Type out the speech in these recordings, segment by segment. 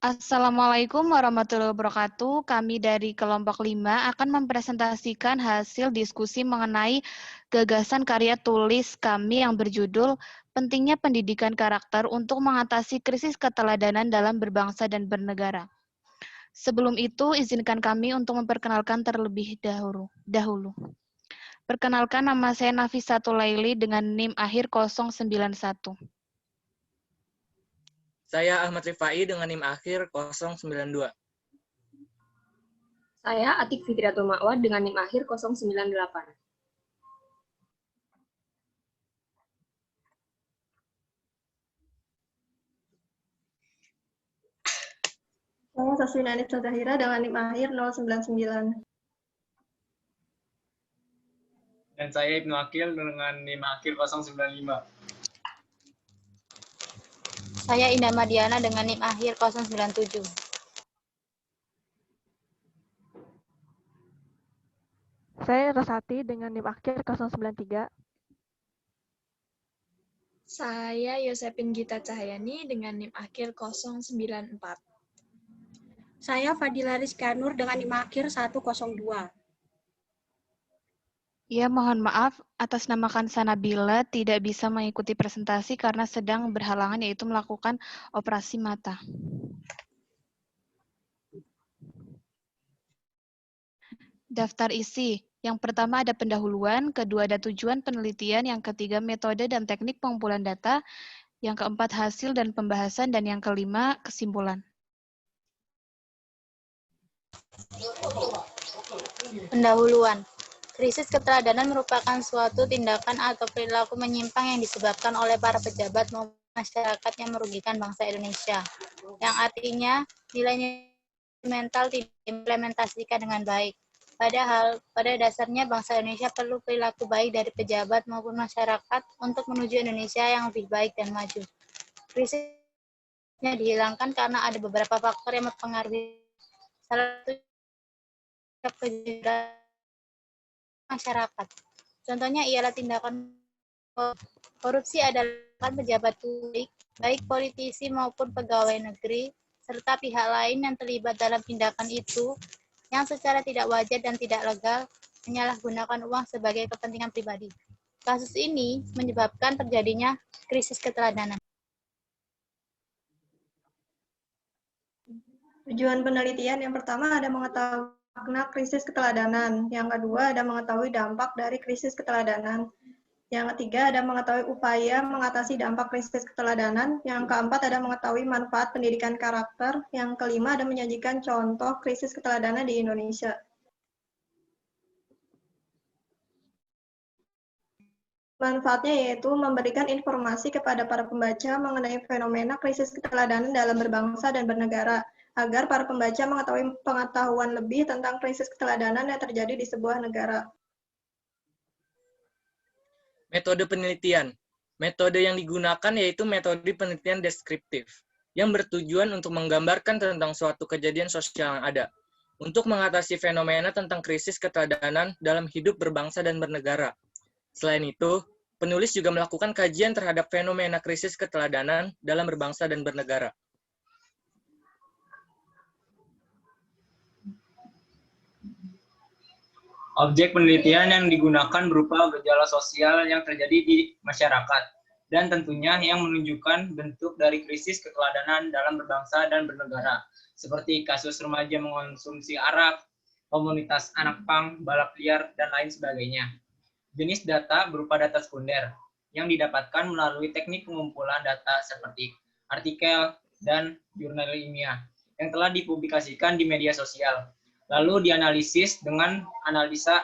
Assalamualaikum warahmatullahi wabarakatuh. Kami dari kelompok 5 akan mempresentasikan hasil diskusi mengenai gagasan karya tulis kami yang berjudul Pentingnya Pendidikan Karakter untuk Mengatasi Krisis Keteladanan dalam Berbangsa dan Bernegara. Sebelum itu, izinkan kami untuk memperkenalkan terlebih dahulu. Perkenalkan, nama saya Nafisatul Laili dengan NIM akhir 091. Saya Ahmad Rifai dengan NIM akhir 092. Saya Atik Fitriatul Ma'wa dengan NIM akhir 098. Saya Saswina Anissa Zahira dengan NIM akhir 099. Dan saya Ibnu Akil dengan NIM akhir 095. Saya Indah Madiana dengan NIM akhir 097. Saya Rosati dengan NIM akhir 093. Saya Yosepin Gita Cahyani dengan NIM akhir 094. Saya Fadila Rizka Nur dengan NIM akhir 102. Ya, mohon maaf, atas nama Kansa Nabila tidak bisa mengikuti presentasi karena sedang berhalangan, yaitu melakukan operasi mata. Daftar isi. Yang pertama ada pendahuluan, kedua ada tujuan penelitian, yang ketiga metode dan teknik pengumpulan data, yang keempat hasil dan pembahasan, dan yang kelima kesimpulan. Pendahuluan. Krisis keteladanan merupakan suatu tindakan atau perilaku menyimpang yang disebabkan oleh para pejabat maupun masyarakat yang merugikan bangsa Indonesia, yang artinya nilai mental tidak diimplementasikan dengan baik. Padahal, pada dasarnya bangsa Indonesia perlu perilaku baik dari pejabat maupun masyarakat untuk menuju Indonesia yang lebih baik dan maju. Krisisnya dihilangkan karena ada beberapa faktor yang mempengaruhi. Salah satu kejujuran masyarakat. Contohnya ialah tindakan korupsi adalah pejabat publik, baik politisi maupun pegawai negeri, serta pihak lain yang terlibat dalam tindakan itu, yang secara tidak wajar dan tidak legal, menyalahgunakan uang sebagai kepentingan pribadi. Kasus ini menyebabkan terjadinya krisis keteladanan. Tujuan penelitian yang pertama ada mengetahui makna krisis keteladanan, yang kedua ada mengetahui dampak dari krisis keteladanan, yang ketiga ada mengetahui upaya mengatasi dampak krisis keteladanan, yang keempat ada mengetahui manfaat pendidikan karakter, yang kelima ada menyajikan contoh krisis keteladanan di Indonesia. Manfaatnya yaitu memberikan informasi kepada para pembaca mengenai fenomena krisis keteladanan dalam berbangsa dan bernegara, agar para pembaca mengetahui pengetahuan lebih tentang krisis keteladanan yang terjadi di sebuah negara. Metode penelitian. Metode yang digunakan yaitu metode penelitian deskriptif, yang bertujuan untuk menggambarkan tentang suatu kejadian sosial yang ada, untuk mengatasi fenomena tentang krisis keteladanan dalam hidup berbangsa dan bernegara. Selain itu, penulis juga melakukan kajian terhadap fenomena krisis keteladanan dalam berbangsa dan bernegara. Objek penelitian yang digunakan berupa gejala sosial yang terjadi di masyarakat, dan tentunya yang menunjukkan bentuk dari krisis keteladanan dalam berbangsa dan bernegara, seperti kasus remaja mengonsumsi arak, komunitas anak pang, balap liar, dan lain sebagainya. Jenis data berupa data sekunder, yang didapatkan melalui teknik pengumpulan data seperti artikel dan jurnal ilmiah, yang telah dipublikasikan di media sosial. Lalu dianalisis dengan analisa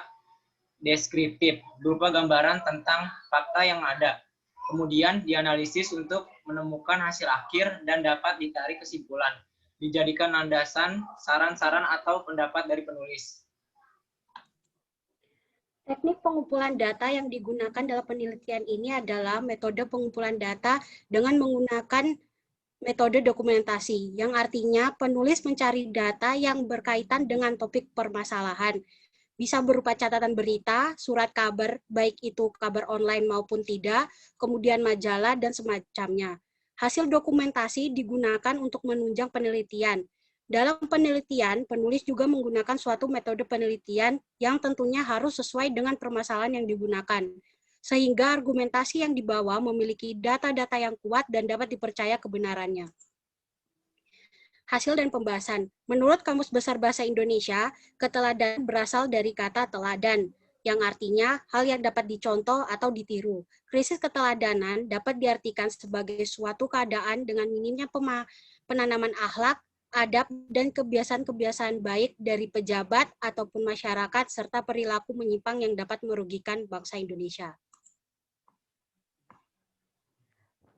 deskriptif, berupa gambaran tentang fakta yang ada. Kemudian dianalisis untuk menemukan hasil akhir dan dapat ditarik kesimpulan. Dijadikan landasan, saran-saran atau pendapat dari penulis. Teknik pengumpulan data yang digunakan dalam penelitian ini adalah metode pengumpulan data dengan menggunakan metode dokumentasi, yang artinya penulis mencari data yang berkaitan dengan topik permasalahan. Bisa berupa catatan berita, surat kabar, baik itu kabar online maupun tidak, kemudian majalah, dan semacamnya. Hasil dokumentasi digunakan untuk menunjang penelitian. Dalam penelitian, penulis juga menggunakan suatu metode penelitian yang tentunya harus sesuai dengan permasalahan yang digunakan, sehingga argumentasi yang dibawa memiliki data-data yang kuat dan dapat dipercaya kebenarannya. Hasil dan pembahasan. Menurut Kamus Besar Bahasa Indonesia, keteladanan berasal dari kata teladan, yang artinya hal yang dapat dicontoh atau ditiru. Krisis keteladanan dapat diartikan sebagai suatu keadaan dengan minimnya penanaman akhlak, adab, dan kebiasaan-kebiasaan baik dari pejabat ataupun masyarakat, serta perilaku menyimpang yang dapat merugikan bangsa Indonesia.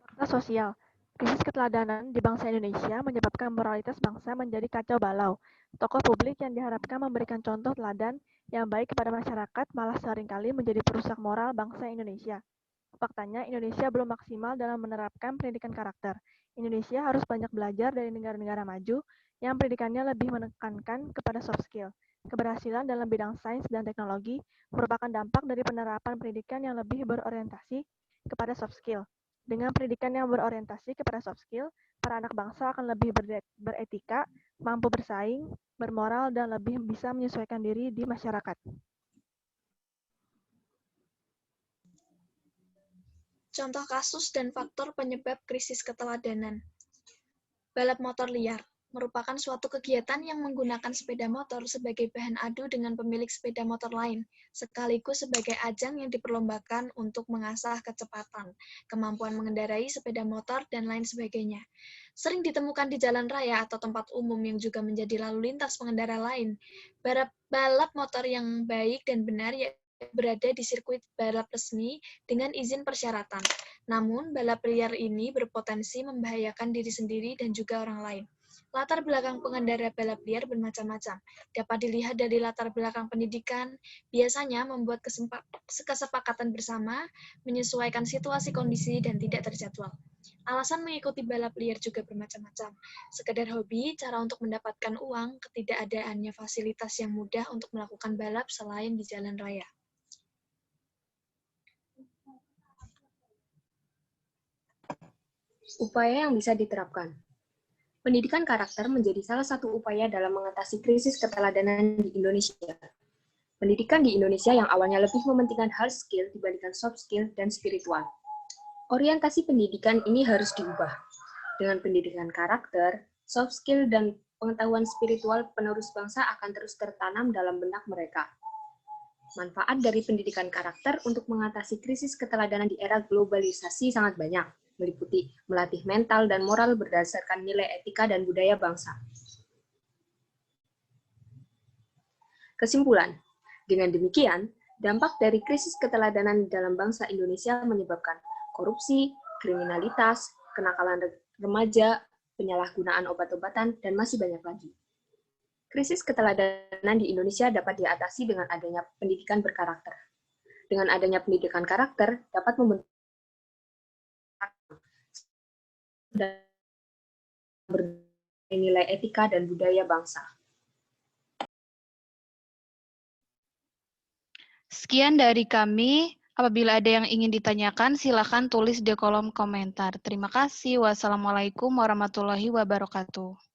Fakta sosial. Krisis keteladanan di bangsa Indonesia menyebabkan moralitas bangsa menjadi kacau balau. Tokoh publik yang diharapkan memberikan contoh teladan yang baik kepada masyarakat malah seringkali menjadi perusak moral bangsa Indonesia. Faktanya, Indonesia belum maksimal dalam menerapkan pendidikan karakter. Indonesia harus banyak belajar dari negara-negara maju yang pendidikannya lebih menekankan kepada soft skill. Keberhasilan dalam bidang sains dan teknologi merupakan dampak dari penerapan pendidikan yang lebih berorientasi kepada soft skill. Dengan pendidikan yang berorientasi kepada soft skill, para anak bangsa akan lebih beretika, mampu bersaing, bermoral, dan lebih bisa menyesuaikan diri di masyarakat. Contoh kasus dan faktor penyebab krisis keteladanan. Balap motor liar merupakan suatu kegiatan yang menggunakan sepeda motor sebagai bahan adu dengan pemilik sepeda motor lain, sekaligus sebagai ajang yang diperlombakan untuk mengasah kecepatan, kemampuan mengendarai sepeda motor, dan lain sebagainya. Sering ditemukan di jalan raya atau tempat umum yang juga menjadi lalu lintas pengendara lain. Balap motor yang baik dan benar berada di sirkuit balap resmi dengan izin persyaratan. Namun, balap liar ini berpotensi membahayakan diri sendiri dan juga orang lain. Latar belakang pengendara balap liar bermacam-macam. Dapat dilihat dari latar belakang pendidikan, biasanya membuat kesepakatan bersama, menyesuaikan situasi kondisi, dan tidak terjadwal. Alasan mengikuti balap liar juga bermacam-macam. Sekedar hobi, cara untuk mendapatkan uang, ketidakadaannya fasilitas yang mudah untuk melakukan balap selain di jalan raya. Upaya yang bisa diterapkan. Pendidikan karakter menjadi salah satu upaya dalam mengatasi krisis keteladanan di Indonesia. Pendidikan di Indonesia yang awalnya lebih mementingkan hard skill dibandingkan soft skill dan spiritual. Orientasi pendidikan ini harus diubah. Dengan pendidikan karakter, soft skill, dan pengetahuan spiritual, penerus bangsa akan terus tertanam dalam benak mereka. Manfaat dari pendidikan karakter untuk mengatasi krisis keteladanan di era globalisasi sangat banyak, meliputi melatih mental dan moral berdasarkan nilai etika dan budaya bangsa. Kesimpulan, dengan demikian, dampak dari krisis keteladanan dalam bangsa Indonesia menyebabkan korupsi, kriminalitas, kenakalan remaja, penyalahgunaan obat-obatan, dan masih banyak lagi. Krisis keteladanan di Indonesia dapat diatasi dengan adanya pendidikan berkarakter. Dengan adanya pendidikan karakter, dapat membentuk dan bernilai etika dan budaya bangsa. Sekian dari kami. Apabila ada yang ingin ditanyakan, silakan tulis di kolom komentar. Terima kasih. Wassalamualaikum warahmatullahi wabarakatuh.